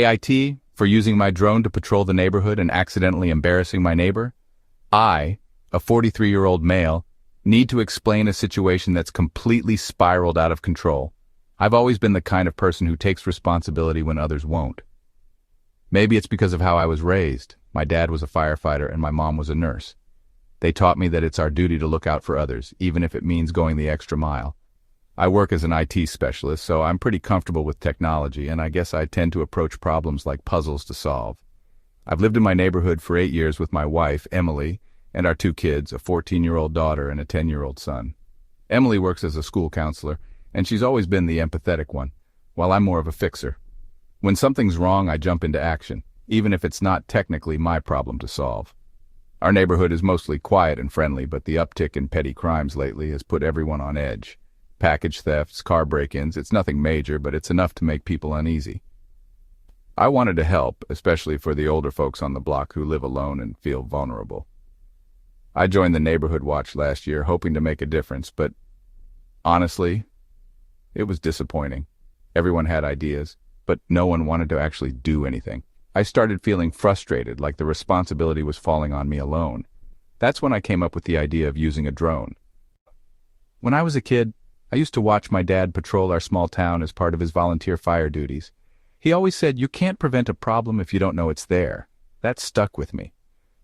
AIT for using my drone to patrol the neighborhood and accidentally embarrassing my neighbor? I, a 43-year-old male, need to explain a situation that's completely spiraled out of control. I've always been the kind of person who takes responsibility when others won't. Maybe it's because of how I was raised. My dad was a firefighter and my mom was a nurse. They taught me that it's our duty to look out for others, even if it means going the extra mile. I work as an IT specialist, so I'm pretty comfortable with technology, and I guess I tend to approach problems like puzzles to solve. I've lived in my neighborhood for 8 years with my wife, Emily, and our 2 kids, a 14-year-old daughter and a 10-year-old son. Emily works as a school counselor, and she's always been the empathetic one, while I'm more of a fixer. When something's wrong, I jump into action, even if it's not technically my problem to solve. Our neighborhood is mostly quiet and friendly, but the uptick in petty crimes lately has put everyone on edge. Package thefts, car break-ins, it's nothing major, but it's enough to make people uneasy. I wanted to help, especially for the older folks on the block who live alone and feel vulnerable. I joined the Neighborhood Watch last year, hoping to make a difference, but honestly, it was disappointing. Everyone had ideas, but no one wanted to actually do anything. I started feeling frustrated, like the responsibility was falling on me alone. That's when I came up with the idea of using a drone. When I was a kid, I used to watch my dad patrol our small town as part of his volunteer fire duties. He always said, "You can't prevent a problem if you don't know it's there." That stuck with me.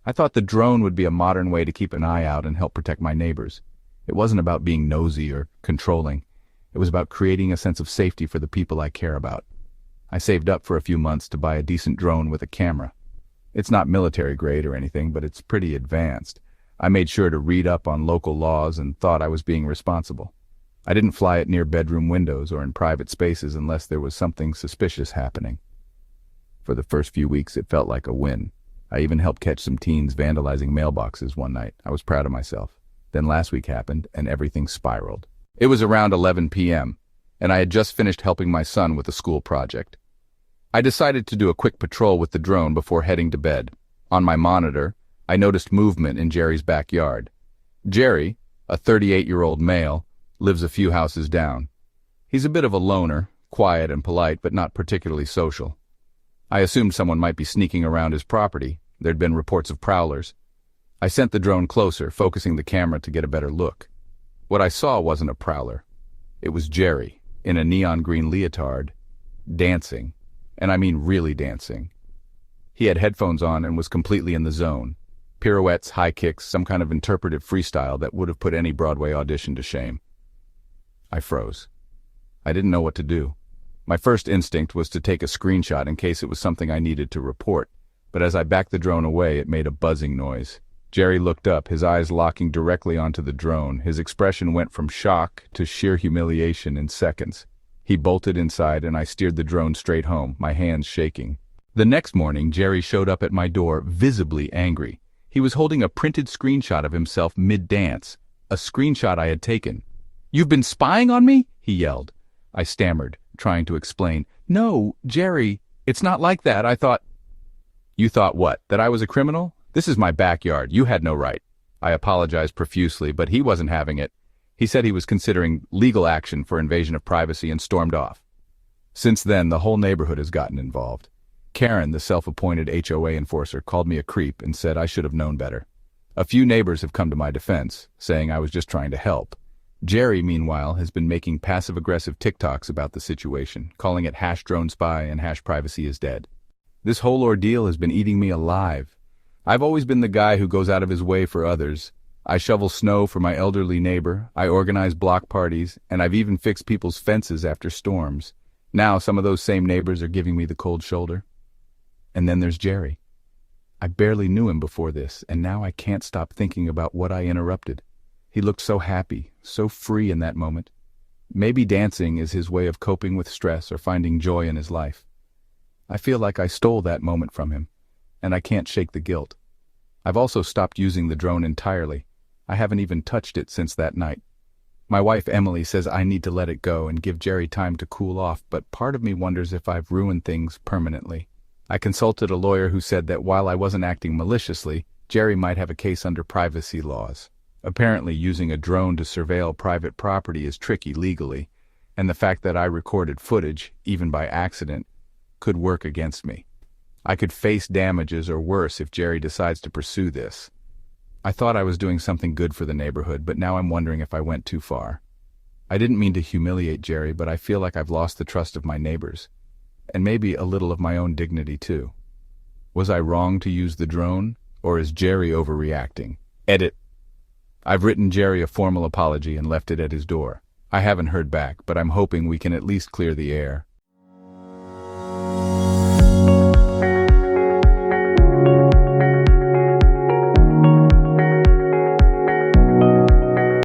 I thought the drone would be a modern way to keep an eye out and help protect my neighbors. It wasn't about being nosy or controlling. It was about creating a sense of safety for the people I care about. I saved up for a few months to buy a decent drone with a camera. It's not military grade or anything, but it's pretty advanced. I made sure to read up on local laws and thought I was being responsible. I didn't fly it near bedroom windows or in private spaces unless there was something suspicious happening. For the first few weeks, it felt like a win. I even helped catch some teens vandalizing mailboxes one night. I was proud of myself. Then last week happened, and everything spiraled. It was around 11 p.m., and I had just finished helping my son with a school project. I decided to do a quick patrol with the drone before heading to bed. On my monitor, I noticed movement in Jerry's backyard. Jerry, a 38-year-old male, lives a few houses down. He's a bit of a loner, quiet and polite, but not particularly social. I assumed someone might be sneaking around his property. There'd been reports of prowlers. I sent the drone closer, focusing the camera to get a better look. What I saw wasn't a prowler. It was Jerry, in a neon green leotard, dancing, and I mean really dancing. He had headphones on and was completely in the zone. Pirouettes, high kicks, some kind of interpretive freestyle that would have put any Broadway audition to shame. I froze. I didn't know what to do. My first instinct was to take a screenshot in case it was something I needed to report, but as I backed the drone away, it made a buzzing noise. Jerry looked up, his eyes locking directly onto the drone. His expression went from shock to sheer humiliation in seconds. He bolted inside, and I steered the drone straight home, my hands shaking. The next morning, Jerry showed up at my door, visibly angry. He was holding a printed screenshot of himself mid-dance, a screenshot I had taken. "You've been spying on me?" he yelled. I stammered, trying to explain. "No, Jerry, it's not like that. I thought—" "You thought what? That I was a criminal? This is my backyard. You had no right." I apologized profusely, but he wasn't having it. He said he was considering legal action for invasion of privacy and stormed off. Since then, the whole neighborhood has gotten involved. Karen, the self-appointed HOA enforcer, called me a creep and said I should have known better. A few neighbors have come to my defense, saying I was just trying to help. Jerry, meanwhile, has been making passive-aggressive TikToks about the situation, calling it #DroneSpy and #PrivacyIsDead. This whole ordeal has been eating me alive. I've always been the guy who goes out of his way for others. I shovel snow for my elderly neighbor, I organize block parties, and I've even fixed people's fences after storms. Now some of those same neighbors are giving me the cold shoulder. And then there's Jerry. I barely knew him before this, and now I can't stop thinking about what I interrupted. He looked so happy, so free in that moment. Maybe dancing is his way of coping with stress or finding joy in his life. I feel like I stole that moment from him, and I can't shake the guilt. I've also stopped using the drone entirely. I haven't even touched it since that night. My wife Emily says I need to let it go and give Jerry time to cool off, but part of me wonders if I've ruined things permanently. I consulted a lawyer who said that while I wasn't acting maliciously, Jerry might have a case under privacy laws. Apparently, using a drone to surveil private property is tricky legally, and the fact that I recorded footage, even by accident, could work against me. I could face damages or worse if Jerry decides to pursue this. I thought I was doing something good for the neighborhood, but now I'm wondering if I went too far. I didn't mean to humiliate Jerry, but I feel like I've lost the trust of my neighbors, and maybe a little of my own dignity too. Was I wrong to use the drone, or is Jerry overreacting? Edit. I've written Jerry a formal apology and left it at his door. I haven't heard back, but I'm hoping we can at least clear the air.